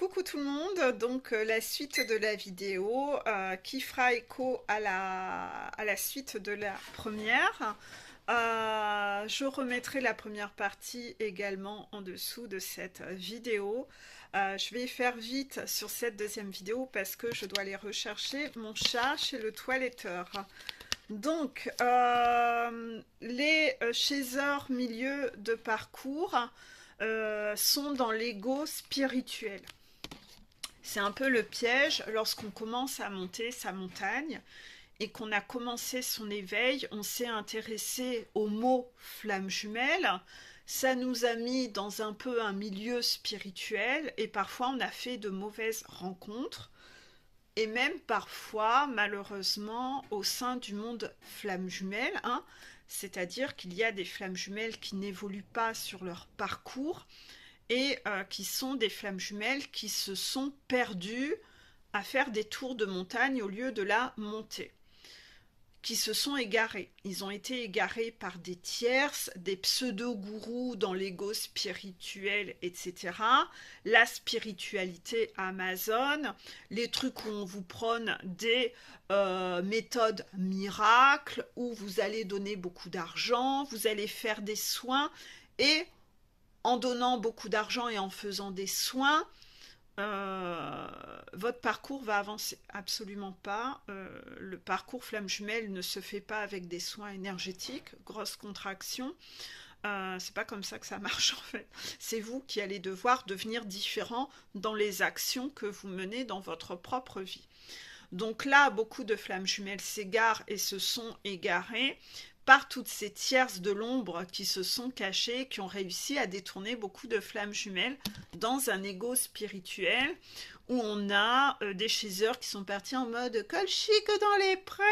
coucou tout le monde. Donc la suite de la vidéo qui fera écho à la suite de la première. Je remettrai la première partie également en dessous de cette vidéo. Je vais faire vite sur cette deuxième vidéo parce que je dois aller rechercher mon chat chez le toiletteur. Donc, les chaseurs milieu de parcours sont dans l'ego spirituel. C'est un peu le piège lorsqu'on commence à monter sa montagne et qu'on a commencé son éveil, on s'est intéressé au mot flamme jumelle, ça nous a mis dans un peu un milieu spirituel et parfois on a fait de mauvaises rencontres et même parfois malheureusement au sein du monde flamme jumelle, hein, c'est-à-dire qu'il y a des flammes jumelles qui n'évoluent pas sur leur parcours et qui sont des flammes jumelles qui se sont perdues à faire des tours de montagne au lieu de la monter, qui se sont égarés. Ils ont été égarés par des tierces, des pseudo-gourous dans l'ego spirituel, etc. La spiritualité Amazon, les trucs où on vous prône des méthodes miracles, où vous allez donner beaucoup d'argent, vous allez faire des soins, et en donnant beaucoup d'argent et en faisant des soins, votre parcours va avancer. Absolument pas. Le parcours flamme jumelle ne se fait pas avec des soins énergétiques, grosse contraction. C'est pas comme ça que ça marche en fait. C'est vous qui allez devoir devenir différent dans les actions que vous menez dans votre propre vie. Donc là, beaucoup de flammes jumelles s'égarent et se sont égarées par toutes ces tierces de l'ombre qui se sont cachées, qui ont réussi à détourner beaucoup de flammes jumelles dans un ego spirituel où on a des chasseurs qui sont partis en mode col chic dans les prés,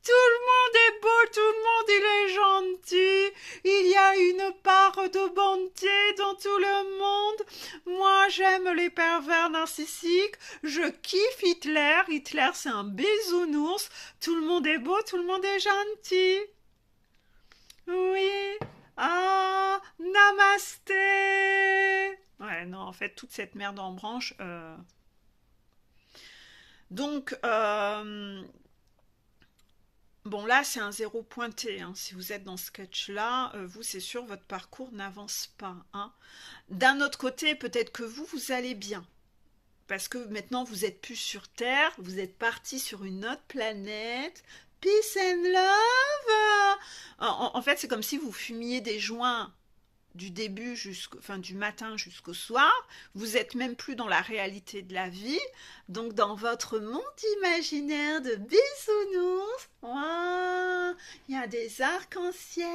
tout le monde est beau, tout le monde il est gentil, il y a une part de bonté dans tout le monde, moi j'aime les pervers narcissiques, je kiffe Hitler, Hitler c'est un bisounours, tout le monde est beau, tout le monde est gentil. Oui, ah, namasté. Ouais, non, en fait, toute cette merde en branche. Donc, bon, là, c'est un zéro pointé, hein. Si vous êtes dans ce sketch-là, vous, c'est sûr, votre parcours n'avance pas, hein. D'un autre côté, peut-être que vous allez bien. Parce que maintenant, vous êtes plus sur Terre, vous êtes parti sur une autre planète. Peace and love. En fait, c'est comme si vous fumiez des joints du début enfin, du matin jusqu'au soir. Vous êtes même plus dans la réalité de la vie. Donc, dans votre monde imaginaire de bisounours, ouah, il y a des arcs-en-ciel.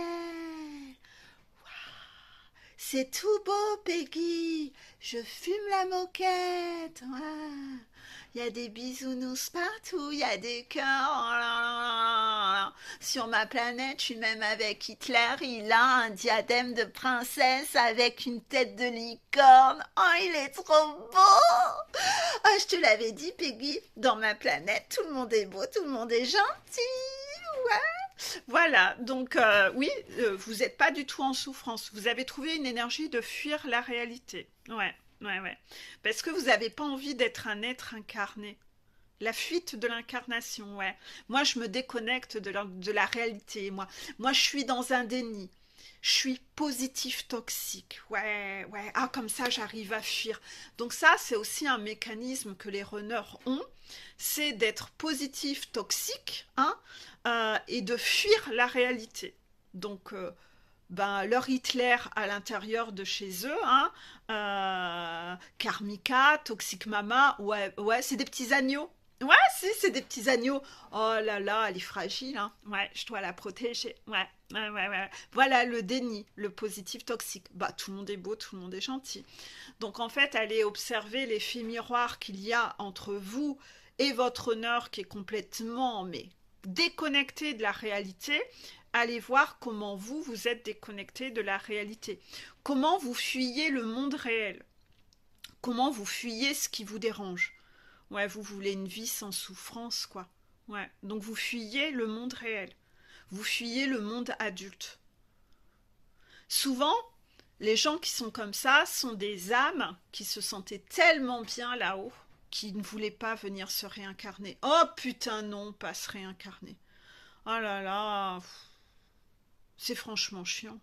C'est tout beau, Peggy. Je fume la moquette. Ouais. Il y a des bisounours partout, il y a des cœurs. Oh là là là là. Sur ma planète, je suis même avec Hitler. Il a un diadème de princesse avec une tête de licorne. Oh, il est trop beau. Oh, je te l'avais dit, Peggy. Dans ma planète, tout le monde est beau, tout le monde est gentil. Ouais. Voilà, donc oui, vous n'êtes pas du tout en souffrance. Vous avez trouvé une énergie de fuir la réalité. Ouais, ouais, ouais. Parce que vous n'avez pas envie d'être un être incarné. La fuite de l'incarnation, ouais. Moi, je me déconnecte de la réalité. Moi, je suis dans un déni. Je suis positif toxique. Ouais, ouais. Ah, comme ça, j'arrive à fuir. Donc ça, c'est aussi un mécanisme que les runners ont. C'est d'être positif toxique, hein, et de fuir la réalité. Donc, ben, leur Hitler à l'intérieur de chez eux, hein, Karmika, Toxic Mama, ouais, ouais, c'est des petits agneaux. Ouais, si, c'est des petits agneaux. Oh là là, elle est fragile, hein. Ouais, je dois la protéger. Ouais, ouais, ouais, ouais. Voilà le déni, le positif toxique. Bah, tout le monde est beau, tout le monde est gentil. Donc, en fait, allez observer l'effet miroir qu'il y a entre vous et votre honneur qui est complètement, mais déconnecté de la réalité. Allez voir comment vous êtes déconnecté de la réalité. Comment vous fuyez le monde réel. Comment vous fuyez ce qui vous dérange. Ouais, vous voulez une vie sans souffrance, quoi. Ouais, donc vous fuyez le monde réel. Vous fuyez le monde adulte. Souvent, Les gens qui sont comme ça sont des âmes qui se sentaient tellement bien là-haut qu'ils ne voulaient pas venir se réincarner. Oh putain non, pas se réincarner. Oh là là, c'est franchement chiant.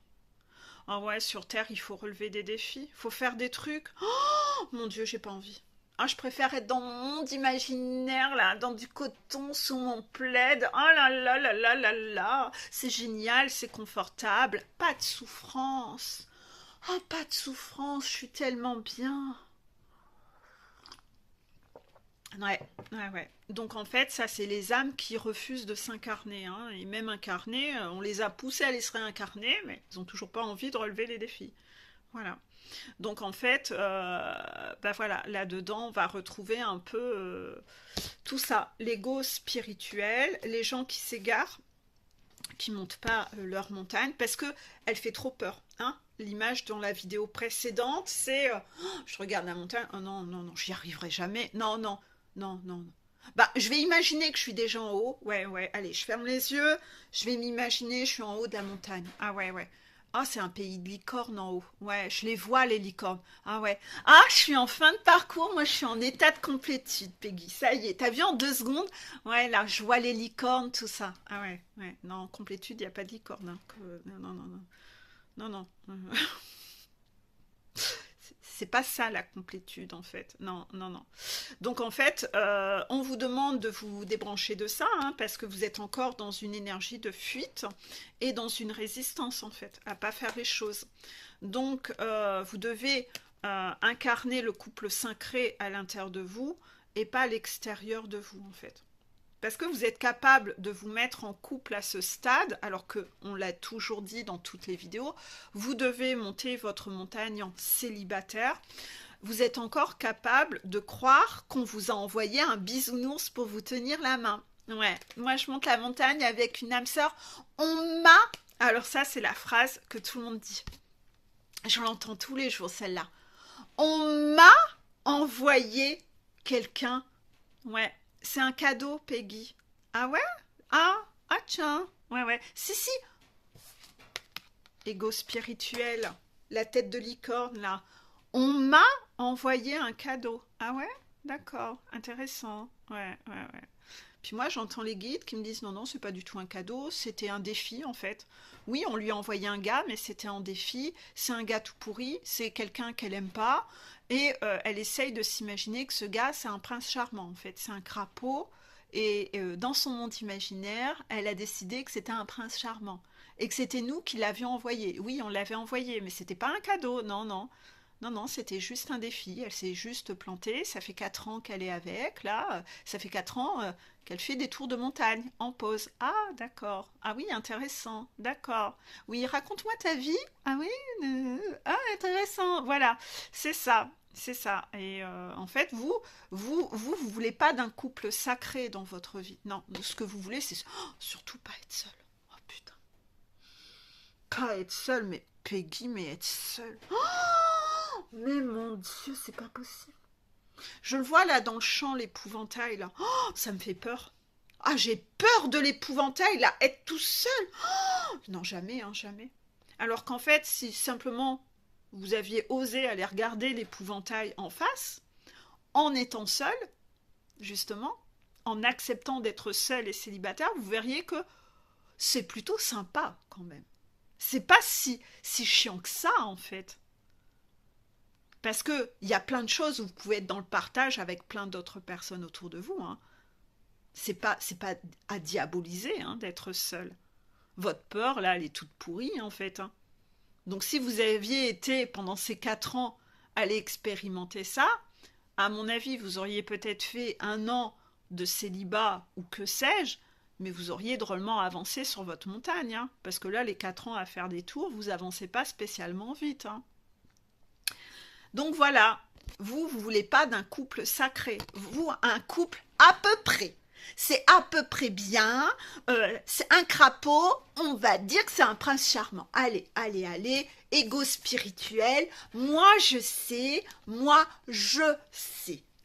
Ah ouais, sur Terre, il faut relever des défis, faut faire des trucs. Oh mon Dieu, j'ai pas envie. Ah, je préfère être dans mon monde imaginaire, là, dans du coton, sous mon plaid. Oh là là là là là là. C'est génial, c'est confortable. Pas de souffrance. Oh, pas de souffrance, je suis tellement bien. Ouais, ouais, ouais. Donc en fait, ça, c'est les âmes qui refusent de s'incarner, hein. Et même incarner, on les a poussés à aller se réincarner, mais ils n'ont toujours pas envie de relever les défis. Voilà. Donc en fait, bah voilà, là-dedans, on va retrouver un peu tout ça. L'ego spirituel, les gens qui s'égarent, qui montent pas leur montagne, parce que elle fait trop peur. Hein. L'image dans la vidéo précédente, c'est oh, je regarde la montagne, oh non, non, non, j'y arriverai jamais. Non, non, non, non, non. Bah, je vais imaginer que je suis déjà en haut. Ouais, ouais, allez, je ferme les yeux. Je vais m'imaginer, je suis en haut de la montagne. Ah ouais, ouais. Ah, c'est un pays de licornes en haut. Ouais, je les vois, les licornes. Ah ouais. Ah, je suis en fin de parcours. Moi, je suis en état de complétude, Peggy. Ça y est. T'as vu en 2 secondes? Ouais, là, je vois les licornes, tout ça. Ah ouais, ouais. Non, en complétude, il n'y a pas de licorne. Hein. Non, non, non, non. Non, non. C'est pas ça la complétude en fait. Non, non, non. Donc en fait, on vous demande de vous débrancher de ça hein, parce que vous êtes encore dans une énergie de fuite et dans une résistance en fait à pas faire les choses. Donc vous devez incarner le couple sacré à l'intérieur de vous et pas à l'extérieur de vous en fait. Parce que vous êtes capable de vous mettre en couple à ce stade, alors que, on l'a toujours dit dans toutes les vidéos, vous devez monter votre montagne en célibataire. Vous êtes encore capable de croire qu'on vous a envoyé un bisounours pour vous tenir la main. Ouais, moi je monte la montagne avec une âme sœur. On m'a... Alors ça, c'est la phrase que tout le monde dit. Je l'entends tous les jours, celle-là. On m'a envoyé quelqu'un. Ouais, c'est un cadeau, Peggy. Ah ouais? Ah, ah tiens. Ouais, ouais. Si, si. Ego spirituel. La tête de licorne, là. On m'a envoyé un cadeau. Ah ouais? D'accord. Intéressant. Ouais, ouais, ouais. Puis moi, j'entends les guides qui me disent non, non, c'est pas du tout un cadeau, c'était un défi en fait. Oui, on lui a envoyé un gars, mais c'était un défi. C'est un gars tout pourri, c'est quelqu'un qu'elle aime pas. Et elle essaye de s'imaginer que ce gars, c'est un prince charmant en fait. C'est un crapaud. Et dans son monde imaginaire, elle a décidé que c'était un prince charmant. Et que c'était nous qui l'avions envoyé. Oui, on l'avait envoyé, mais c'était pas un cadeau, non, non. Non, non, c'était juste un défi. Elle s'est juste plantée. Ça fait 4 ans qu'elle est avec, là. Ça fait 4 ans qu'elle fait des tours de montagne en pause. Ah, d'accord. Ah oui, intéressant. D'accord. Oui, raconte-moi ta vie. Ah oui, ah, intéressant. Voilà, c'est ça. C'est ça. Et en fait, vous voulez pas d'un couple sacré dans votre vie. Non, ce que vous voulez, c'est surtout pas être seul. Oh putain. Pas être seul, mais Peggy, mais être seule. Mais mon Dieu, c'est pas possible. Je le vois là dans le champ, l'épouvantail là. Oh, ça me fait peur. Ah, j'ai peur de l'épouvantail là, être tout seul. Oh, non, jamais, hein, jamais. Alors qu'en fait, si simplement vous aviez osé aller regarder l'épouvantail en face, en étant seul, justement, en acceptant d'être seul et célibataire, vous verriez que c'est plutôt sympa quand même. C'est pas si chiant que ça en fait. Parce qu'il y a plein de choses où vous pouvez être dans le partage avec plein d'autres personnes autour de vous. Hein. C'est pas à diaboliser hein, d'être seul. Votre peur, là, elle est toute pourrie, en fait. Hein. Donc, si vous aviez été, pendant ces 4 ans, aller expérimenter ça, à mon avis, vous auriez peut-être fait 1 an de célibat ou que sais-je, mais vous auriez drôlement avancé sur votre montagne. Hein, parce que là, les 4 ans à faire des tours, vous avancez pas spécialement vite. Hein. Donc voilà, vous voulez pas d'un couple sacré, vous, un couple à peu près. C'est à peu près bien, c'est un crapaud, on va dire que c'est un prince charmant. Allez, allez, allez, égo spirituel, moi je sais.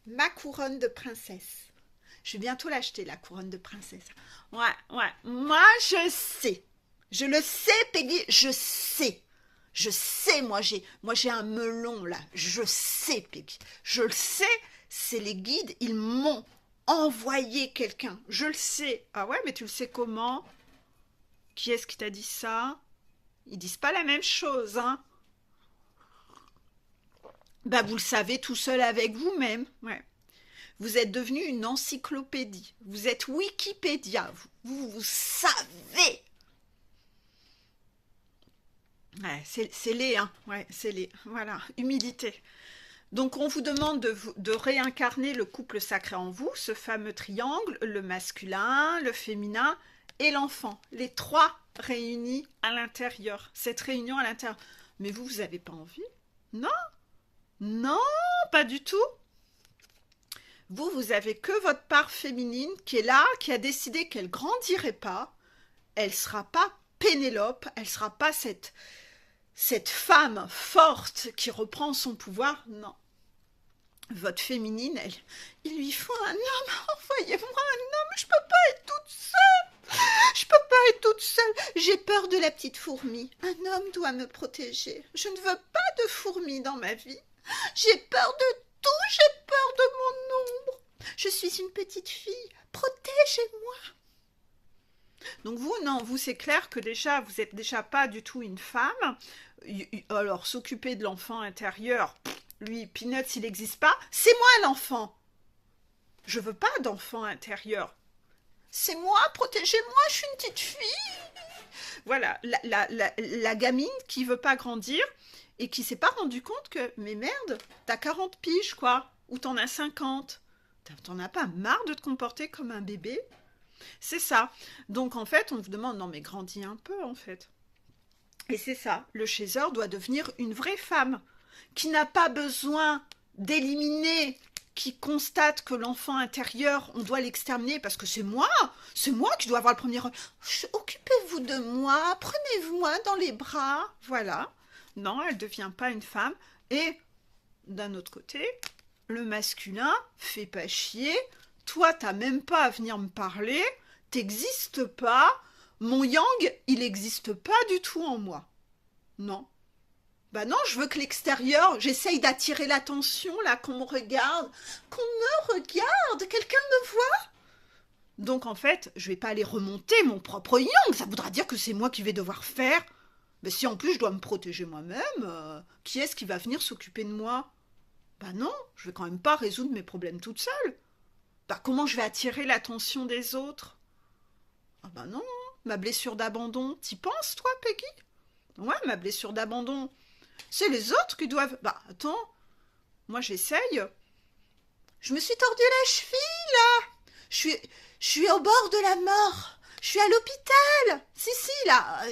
Ma couronne de princesse. Je vais bientôt l'acheter, la couronne de princesse. Ouais, ouais, moi je sais. Je le sais, Peggy, je sais. Je sais, moi j'ai un melon là. Je sais, Peggy. Je le sais, c'est les guides, ils m'ont envoyé quelqu'un. Je le sais. Ah ouais, mais tu le sais comment? Qui est-ce qui t'a dit ça? Ils disent pas la même chose, hein. Bah vous le savez tout seul avec vous-même. Ouais. Vous êtes devenu une encyclopédie. Vous êtes Wikipédia. Vous savez. Ouais, c'est laid, hein. Ouais, c'est laid. Voilà, humilité. Donc on vous demande de réincarner le couple sacré en vous, ce fameux triangle, le masculin, le féminin et l'enfant. Les trois réunis à l'intérieur. Cette réunion à l'intérieur. Mais vous n'avez pas envie? Non, non, pas du tout. Vous avez que votre part féminine qui est là, qui a décidé qu'elle grandirait pas. Elle sera pas Pénélope, elle sera pas cette femme forte qui reprend son pouvoir. Non. Votre féminine, il lui faut un homme. Envoyez-moi un homme, je peux pas être toute seule. Je peux pas être toute seule. J'ai peur de la petite fourmi. Un homme doit me protéger. Je ne veux pas de fourmis dans ma vie. J'ai peur de tout, j'ai peur de mon ombre. Je suis une petite fille. Protégez-moi. Donc vous, non, vous c'est clair que déjà, vous êtes déjà pas du tout une femme. Alors, s'occuper de l'enfant intérieur, lui, Peanuts, il n'existe pas. C'est moi l'enfant. Je veux pas d'enfant intérieur. C'est moi, protégez-moi, je suis une petite fille. Voilà, la gamine qui veut pas grandir et qui s'est pas rendu compte que, mais merde, t'as 40 piges, quoi, ou t'en as 50. T'en as pas marre de te comporter comme un bébé? C'est ça. Donc en fait, on vous demande, non mais grandis un peu en fait. Et c'est ça, le chaser doit devenir une vraie femme, qui n'a pas besoin d'éliminer, qui constate que l'enfant intérieur, on doit l'exterminer parce que c'est moi qui dois avoir le premier rôle. Occupez-vous de moi, prenez-moi dans les bras, voilà. Non, elle ne devient pas une femme. Et d'un autre côté, le masculin, fais pas chier, toi t'as même pas à venir me parler, t'existes pas, mon yang, il n'existe pas du tout en moi. Non. Bah non, je veux que l'extérieur, j'essaye d'attirer l'attention, là, qu'on me regarde. Qu'on me regarde, quelqu'un me voit. Donc en fait, je vais pas aller remonter mon propre yang, ça voudra dire que c'est moi qui vais devoir faire. Mais si en plus je dois me protéger moi-même, qui est-ce qui va venir s'occuper de moi? Bah non, je vais quand même pas résoudre mes problèmes toute seule. Bah comment je vais attirer l'attention des autres? Ah bah non, ma blessure d'abandon, t'y penses toi, Peggy? Ouais, ma blessure d'abandon. C'est les autres qui doivent... Bah, attends. Moi, j'essaye. Je me suis tordu la cheville, là. Je suis au bord de la mort. Je suis à l'hôpital. Si, là.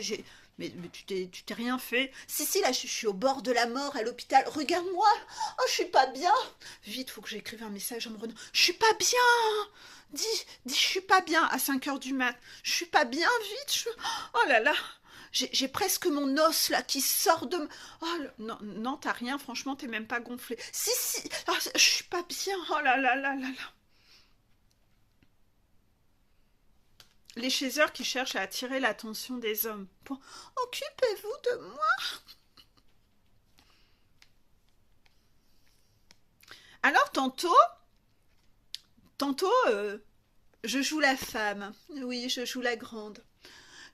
Mais tu t'es rien fait. Si, là, je suis au bord de la mort, à l'hôpital. Regarde-moi. Oh, je suis pas bien. Vite, faut que j'écrive un message en me redonnant. Je suis pas bien. Dis, je suis pas bien à 5 heures du mat. Je suis pas bien, vite. Oh là là. J'ai presque mon os là qui sort de... Oh non, non, t'as rien, franchement, t'es même pas gonflé. Si, oh, je suis pas bien, oh là là là là là. Les chasers qui cherchent à attirer l'attention des hommes. Bon, occupez-vous de moi. Alors, tantôt, je joue la femme. Oui, je joue la grande.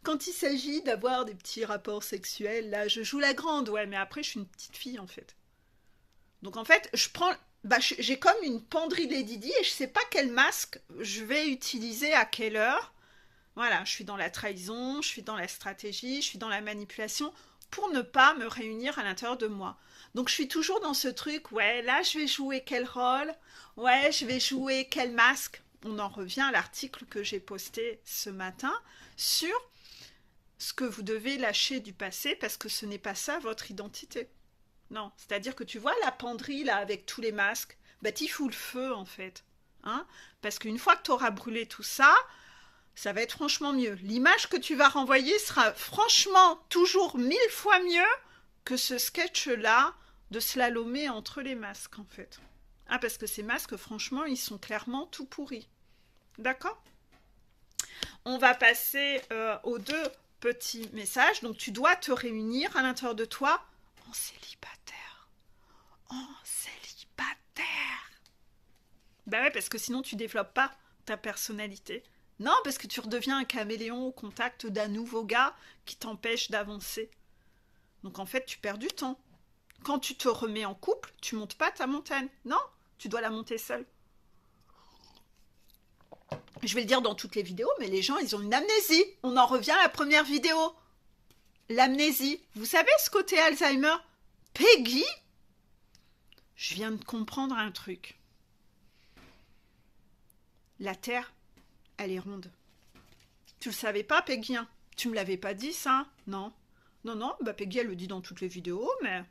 Quand il s'agit d'avoir des petits rapports sexuels, là, je joue la grande, ouais, mais après, je suis une petite fille, en fait. Donc, en fait, j'ai comme une penderie Lady Di et je sais pas quel masque je vais utiliser à quelle heure. Voilà, je suis dans la trahison, je suis dans la stratégie, je suis dans la manipulation pour ne pas me réunir à l'intérieur de moi. Donc, je suis toujours dans ce truc, ouais, là, je vais jouer quel rôle? Ouais, je vais jouer quel masque? On en revient à l'article que j'ai posté ce matin sur ce que vous devez lâcher du passé parce que ce n'est pas ça votre identité. Non, c'est-à-dire que tu vois la penderie là avec tous les masques, bah t'y fous le feu en fait. Hein, parce qu'une fois que tu auras brûlé tout ça, ça va être franchement mieux. L'image que tu vas renvoyer sera franchement toujours 1000 fois mieux que ce sketch-là de slalomer entre les masques en fait. Ah, parce que ces masques, franchement, ils sont clairement tout pourris. D'accord? On va passer aux deux petit message. Donc, tu dois te réunir à l'intérieur de toi en célibataire. En célibataire. Bah ouais, parce que sinon, tu développes pas ta personnalité. Non, parce que tu redeviens un caméléon au contact d'un nouveau gars qui t'empêche d'avancer. Donc, en fait, tu perds du temps. Quand tu te remets en couple, tu montes pas ta montagne. Non, tu dois la monter seule. Je vais le dire dans toutes les vidéos, mais les gens, ils ont une amnésie. On en revient à la première vidéo. L'amnésie. Vous savez ce côté Alzheimer? Peggy? Je viens de comprendre un truc. La Terre, elle est ronde. Tu le savais pas, Peggy, hein? Tu me l'avais pas dit, ça? Non. Non, bah Peggy, elle le dit dans toutes les vidéos, mais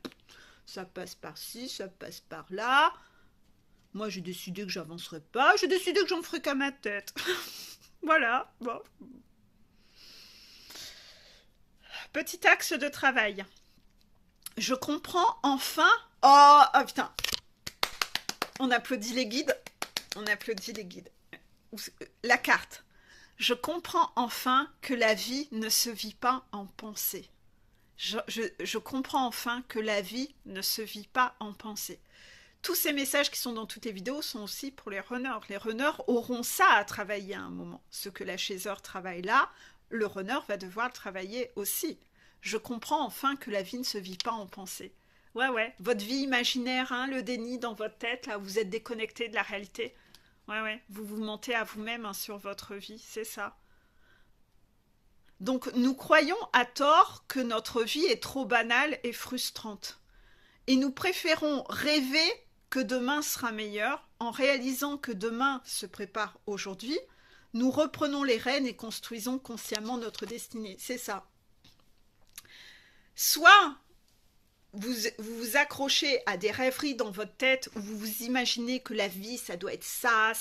ça passe par-ci, ça passe par-là. Moi, j'ai décidé que j'avancerai pas. J'ai décidé que j'en ferai qu'à ma tête. Voilà, bon. Petit axe de travail. Je comprends enfin... Oh putain. On applaudit les guides. On applaudit les guides. La carte. Je comprends enfin que la vie ne se vit pas en pensée. Je comprends enfin que la vie ne se vit pas en pensée. Tous ces messages qui sont dans toutes les vidéos sont aussi pour les runners. Les runners auront ça à travailler à un moment. Ce que la chaser travaille là, le runner va devoir le travailler aussi. Je comprends enfin que la vie ne se vit pas en pensée. Ouais, votre vie imaginaire, hein, le déni dans votre tête, là, vous êtes déconnecté de la réalité. Ouais, vous vous mentez à vous-même hein, sur votre vie, c'est ça. Donc, nous croyons à tort que notre vie est trop banale et frustrante. Et nous préférons rêver que demain sera meilleur, en réalisant que demain se prépare aujourd'hui, nous reprenons les rênes et construisons consciemment notre destinée. C'est ça. Soit vous vous accrochez à des rêveries dans votre tête où vous vous imaginez que la vie, ça doit être ça.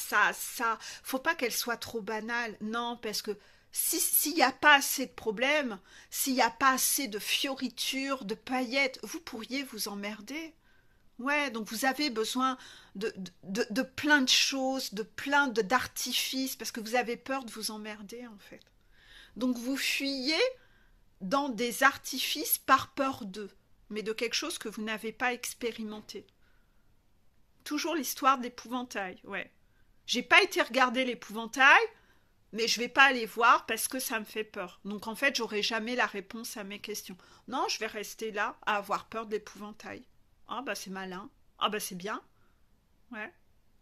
Faut pas qu'elle soit trop banale. Non, parce que s'il n'y a pas assez de problèmes, s'il n'y a pas assez de fioritures, de paillettes, vous pourriez vous emmerder. Ouais, donc vous avez besoin de plein de choses, de plein d'artifices, parce que vous avez peur de vous emmerder, en fait. Donc vous fuyez dans des artifices par peur d'eux, mais de quelque chose que vous n'avez pas expérimenté. Toujours l'histoire de l'épouvantail, ouais. J'ai pas été regarder l'épouvantail, mais je vais pas aller voir parce que ça me fait peur. Donc en fait, j'aurai jamais la réponse à mes questions. Non, je vais rester là à avoir peur de l'épouvantail. Ah bah c'est malin. Ah bah c'est bien. Ouais.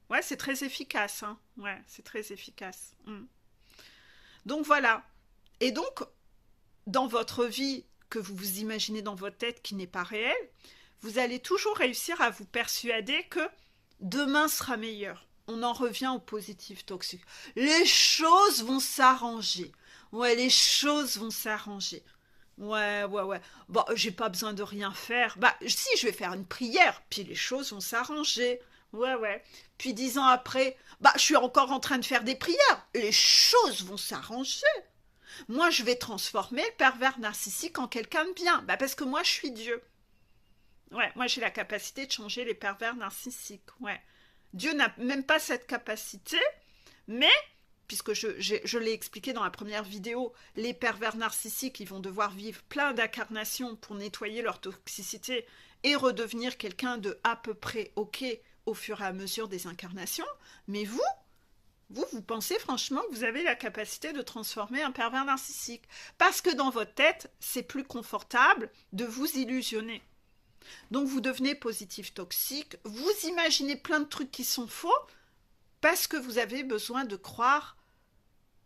Ouais, c'est très efficace. Hein. Ouais, c'est très efficace. Donc voilà. Et donc, dans votre vie que vous vous imaginez dans votre tête qui n'est pas réelle, vous allez toujours réussir à vous persuader que demain sera meilleur. On en revient au positif toxique. Les choses vont s'arranger. Ouais, les choses vont s'arranger. Ouais. Bon, j'ai pas besoin de rien faire. Bah, si, je vais faire une prière, puis les choses vont s'arranger. Ouais. Puis 10 ans après, bah, je suis encore en train de faire des prières. Les choses vont s'arranger. Moi, je vais transformer le pervers narcissique en quelqu'un de bien. Bah, parce que moi, je suis Dieu. Ouais, moi, j'ai la capacité de changer les pervers narcissiques. Ouais. Dieu n'a même pas cette capacité, mais... puisque je l'ai expliqué dans la première vidéo, les pervers narcissiques, ils vont devoir vivre plein d'incarnations pour nettoyer leur toxicité et redevenir quelqu'un de à peu près OK au fur et à mesure des incarnations. Mais vous pensez franchement que vous avez la capacité de transformer un pervers narcissique. Parce que dans votre tête, c'est plus confortable de vous illusionner. Donc vous devenez positif toxique, vous imaginez plein de trucs qui sont faux, parce que vous avez besoin de croire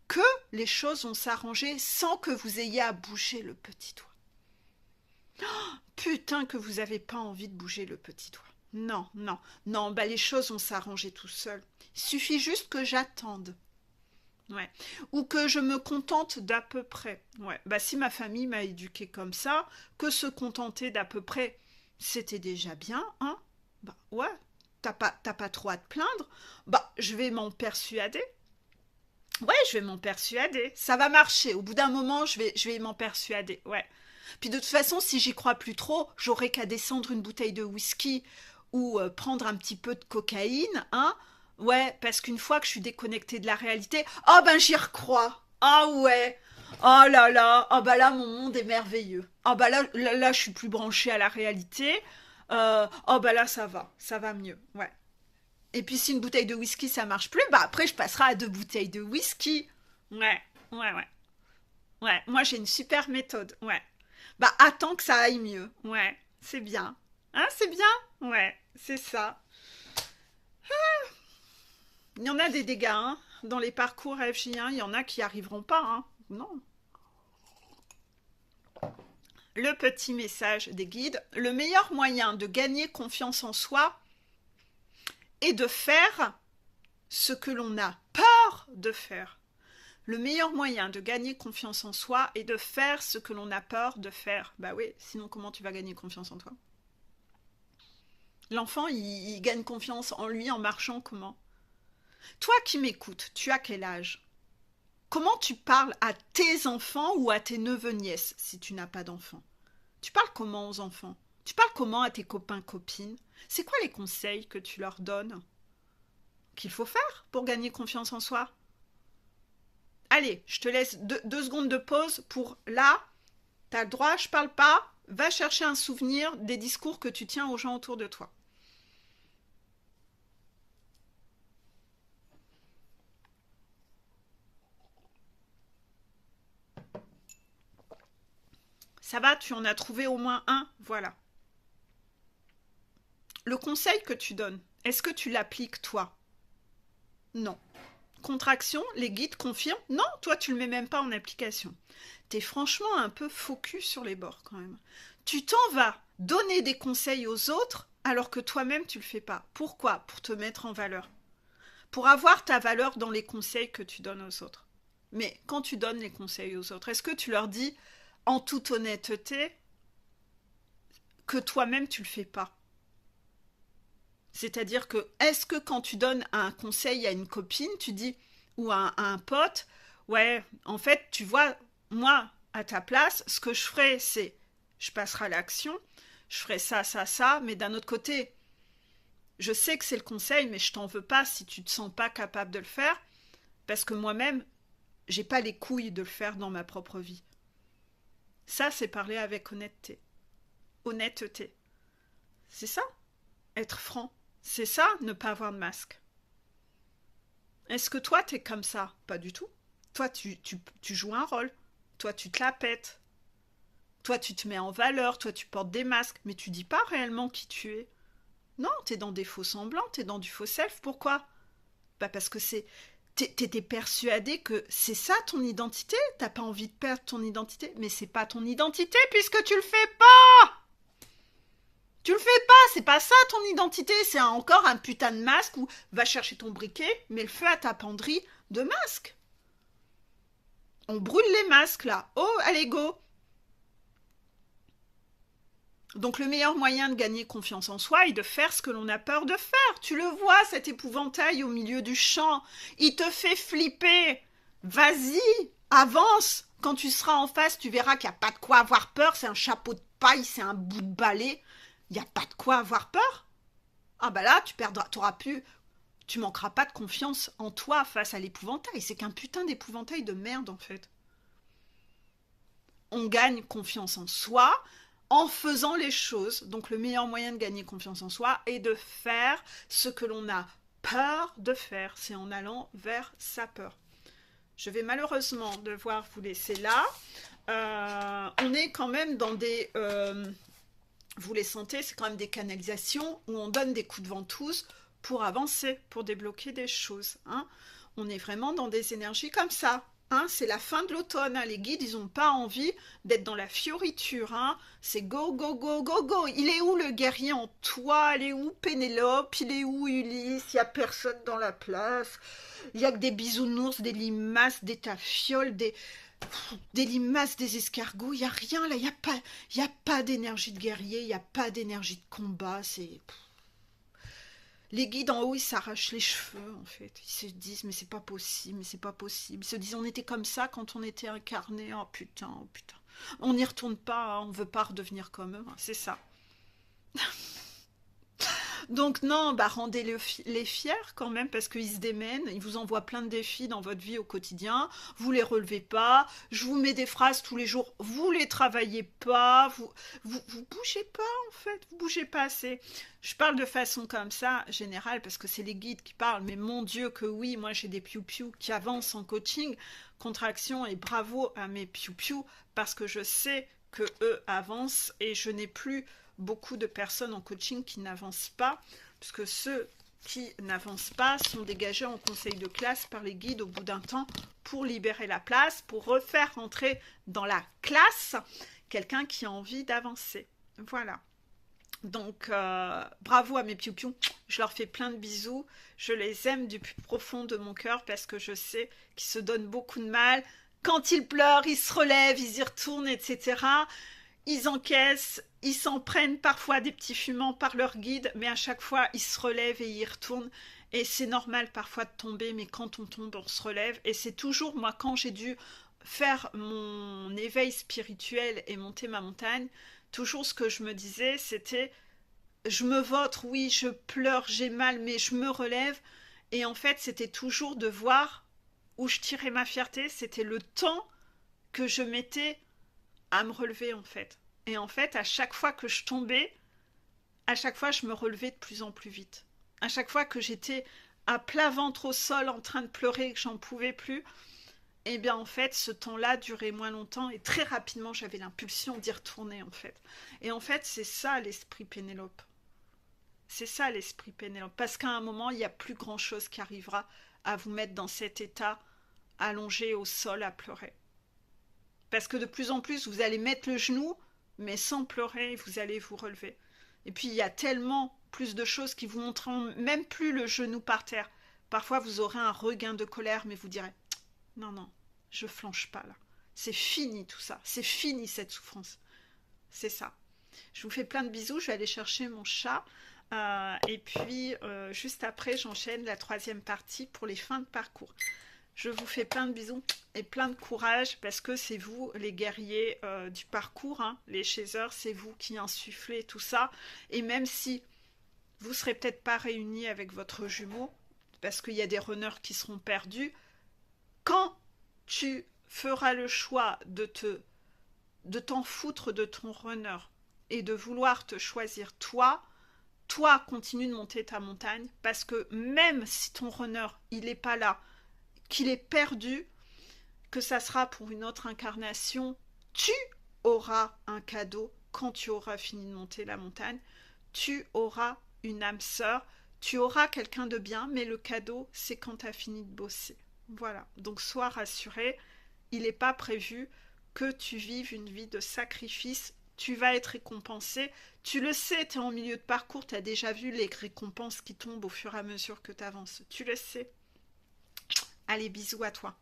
que les choses vont s'arranger sans que vous ayez à bouger le petit doigt. Oh, putain que vous n'avez pas envie de bouger le petit doigt. Non, bah les choses vont s'arranger tout seul. Il suffit juste que j'attende. Ouais. Ou que je me contente d'à peu près. Ouais. Bah si ma famille m'a éduquée comme ça, que se contenter d'à peu près, c'était déjà bien, hein. Bah ouais, t'as pas trop à te plaindre. Bah je vais m'en persuader. Ouais, je vais m'en persuader. Ça va marcher. Au bout d'un moment, je vais m'en persuader. Ouais. Puis de toute façon, si j'y crois plus trop, j'aurai qu'à descendre une bouteille de whisky ou prendre un petit peu de cocaïne, hein. Ouais, parce qu'une fois que je suis déconnectée de la réalité, oh ben j'y recrois. Ah ouais. Oh là là, oh bah là, mon monde est merveilleux. Oh bah là, je suis plus branchée à la réalité. Oh bah là, ça va mieux, ouais. Et puis si une bouteille de whisky, ça marche plus, bah après, je passerai à deux bouteilles de whisky. Ouais, ouais. Ouais, moi j'ai une super méthode, ouais. Bah attends que ça aille mieux, ouais, c'est bien. Hein, c'est bien? Ouais, c'est ça. Il y en a des dégâts, hein. Dans les parcours FJ1, il y en a qui n'y arriveront pas, hein. Non. Le petit message des guides, le meilleur moyen de gagner confiance en soi est de faire ce que l'on a peur de faire. Le meilleur moyen de gagner confiance en soi est de faire ce que l'on a peur de faire. Bah oui, sinon comment tu vas gagner confiance en toi? L'enfant, il gagne confiance en lui en marchant comment? Toi qui m'écoutes, tu as quel âge? Comment tu parles à tes enfants ou à tes neveux-nièces si tu n'as pas d'enfants? Tu parles comment aux enfants? Tu parles comment à tes copains, copines? C'est quoi les conseils que tu leur donnes? Qu'il faut faire pour gagner confiance en soi? Allez, je te laisse 2 secondes de pause pour là. T'as le droit, je parle pas. Va chercher un souvenir des discours que tu tiens aux gens autour de toi. Ça va, tu en as trouvé au moins un? Voilà. Le conseil que tu donnes, est-ce que tu l'appliques toi? Non. Contraction, les guides confirment? Non, toi tu le mets même pas en application. T'es franchement un peu focus sur les bords quand même. Tu t'en vas donner des conseils aux autres alors que toi-même tu le fais pas. Pourquoi? Pour te mettre en valeur. Pour avoir ta valeur dans les conseils que tu donnes aux autres. Mais quand tu donnes les conseils aux autres, est-ce que tu leur dis en toute honnêteté que toi-même tu le fais pas? C'est-à-dire que, est-ce que quand tu donnes un conseil à une copine, tu dis, ou à un pote, ouais, en fait, tu vois, moi, à ta place, ce que je ferais, c'est, je passerai à l'action, je ferai ça, mais d'un autre côté, je sais que c'est le conseil, mais je t'en veux pas si tu te sens pas capable de le faire, parce que moi-même, j'ai pas les couilles de le faire dans ma propre vie. Ça, c'est parler avec honnêteté. Honnêteté. C'est ça, être franc. C'est ça, ne pas avoir de masque. Est-ce que toi, t'es comme ça? Pas du tout. Toi, tu joues un rôle. Toi, tu te la pètes. Toi, tu te mets en valeur. Toi, tu portes des masques. Mais tu dis pas réellement qui tu es. Non, t'es dans des faux semblants. T'es dans du faux self. Pourquoi? Bah parce que c'est... T'étais persuadé que c'est ça ton identité. T'as pas envie de perdre ton identité. Mais c'est pas ton identité puisque tu le fais pas. Tu le fais pas, c'est pas ça ton identité, c'est encore un putain de masque où va chercher ton briquet, mets le feu à ta penderie de masque. On brûle les masques là. Oh, allez go. Donc le meilleur moyen de gagner confiance en soi est de faire ce que l'on a peur de faire. Tu le vois, cet épouvantail au milieu du champ, il te fait flipper. Vas-y, avance. Quand tu seras en face, tu verras qu'il n'y a pas de quoi avoir peur, c'est un chapeau de paille, c'est un bout de balai. Il n'y a pas de quoi avoir peur. Ah bah là, tu manqueras pas de confiance en toi face à l'épouvantail. C'est qu'un putain d'épouvantail de merde en fait. On gagne confiance en soi en faisant les choses. Donc le meilleur moyen de gagner confiance en soi est de faire ce que l'on a peur de faire. C'est en allant vers sa peur. Je vais malheureusement devoir vous laisser là. On est quand même dans des... vous les sentez, c'est quand même des canalisations où on donne des coups de ventouse pour avancer, pour débloquer des choses. Hein. On est vraiment dans des énergies comme ça. Hein. C'est la fin de l'automne. Hein. Les guides, ils n'ont pas envie d'être dans la fioriture. Hein. C'est go, go, go, go, go. Il est où le guerrier en toi? Il est où Pénélope? Il est où Ulysse? Il n'y a personne dans la place. Il n'y a que des bisounours, des limaces, des tafioles, des limaces, des escargots, il n'y a rien là, il n'y a pas d'énergie de guerrier, il n'y a pas d'énergie de combat, c'est... Les guides en haut, ils s'arrachent les cheveux, en fait. Ils se disent, mais c'est pas possible, mais c'est pas possible. Ils se disent, on était comme ça quand on était incarné, oh putain, oh putain. On n'y retourne pas, hein, on veut pas redevenir comme eux, hein, c'est ça. Donc non, bah rendez-les fiers quand même parce qu'ils se démènent, ils vous envoient plein de défis dans votre vie au quotidien, vous les relevez pas, je vous mets des phrases tous les jours, vous les travaillez pas, vous bougez pas en fait, vous bougez pas assez. Je parle de façon comme ça, générale, parce que c'est les guides qui parlent, mais mon Dieu que oui, moi j'ai des piou-piou qui avancent en coaching, contraction et bravo à mes piou-piou parce que je sais que eux avancent et je n'ai plus beaucoup de personnes en coaching qui n'avancent pas, puisque ceux qui n'avancent pas sont dégagés en conseil de classe par les guides au bout d'un temps pour libérer la place, pour refaire rentrer dans la classe quelqu'un qui a envie d'avancer. Voilà. Donc, bravo à mes piou-piou, je leur fais plein de bisous, je les aime du plus profond de mon cœur parce que je sais qu'ils se donnent beaucoup de mal. Quand ils pleurent, ils se relèvent, ils y retournent, etc. Ils encaissent, ils s'en prennent parfois des petits fumants par leur guide, mais à chaque fois, ils se relèvent et ils y retournent. Et c'est normal parfois de tomber, mais quand on tombe, on se relève. Et c'est toujours, moi, quand j'ai dû faire mon éveil spirituel et monter ma montagne, toujours ce que je me disais, c'était, je me vautre, oui, je pleure, j'ai mal, mais je me relève. Et en fait, c'était toujours de voir où je tirais ma fierté, c'était le temps que je mettais à me relever en fait. Et en fait, à chaque fois que je tombais, à chaque fois, je me relevais de plus en plus vite. À chaque fois que j'étais à plat ventre au sol en train de pleurer, que j'en pouvais plus, eh bien en fait, ce temps-là durait moins longtemps et très rapidement, j'avais l'impulsion d'y retourner en fait. Et en fait, c'est ça l'esprit Pénélope. C'est ça l'esprit Pénélope. Parce qu'à un moment, il n'y a plus grand-chose qui arrivera à vous mettre dans cet état allongé au sol à pleurer. Parce que de plus en plus, vous allez mettre le genou, mais sans pleurer, et vous allez vous relever. Et puis, il y a tellement plus de choses qui vous montreront même plus le genou par terre. Parfois, vous aurez un regain de colère, mais vous direz, non, non, je flanche pas là. C'est fini tout ça. C'est fini cette souffrance. C'est ça. Je vous fais plein de bisous. Je vais aller chercher mon chat. Et puis, juste après, j'enchaîne la troisième partie pour les fins de parcours. Je vous fais plein de bisous et plein de courage parce que c'est vous les guerriers du parcours, hein, les chasers, c'est vous qui insufflez tout ça. Et même si vous ne serez peut-être pas réunis avec votre jumeau, parce qu'il y a des runners qui seront perdus, quand tu feras le choix de t'en foutre de ton runner et de vouloir te choisir toi continue de monter ta montagne parce que même si ton runner il n'est pas là, qu'il est perdu, que ça sera pour une autre incarnation, tu auras un cadeau quand tu auras fini de monter la montagne, tu auras une âme sœur, tu auras quelqu'un de bien, mais le cadeau, c'est quand tu as fini de bosser. Voilà, donc sois rassuré, il n'est pas prévu que tu vives une vie de sacrifice, tu vas être récompensé, tu le sais, tu es en milieu de parcours, tu as déjà vu les récompenses qui tombent au fur et à mesure que tu avances, tu le sais. Allez, bisous à toi.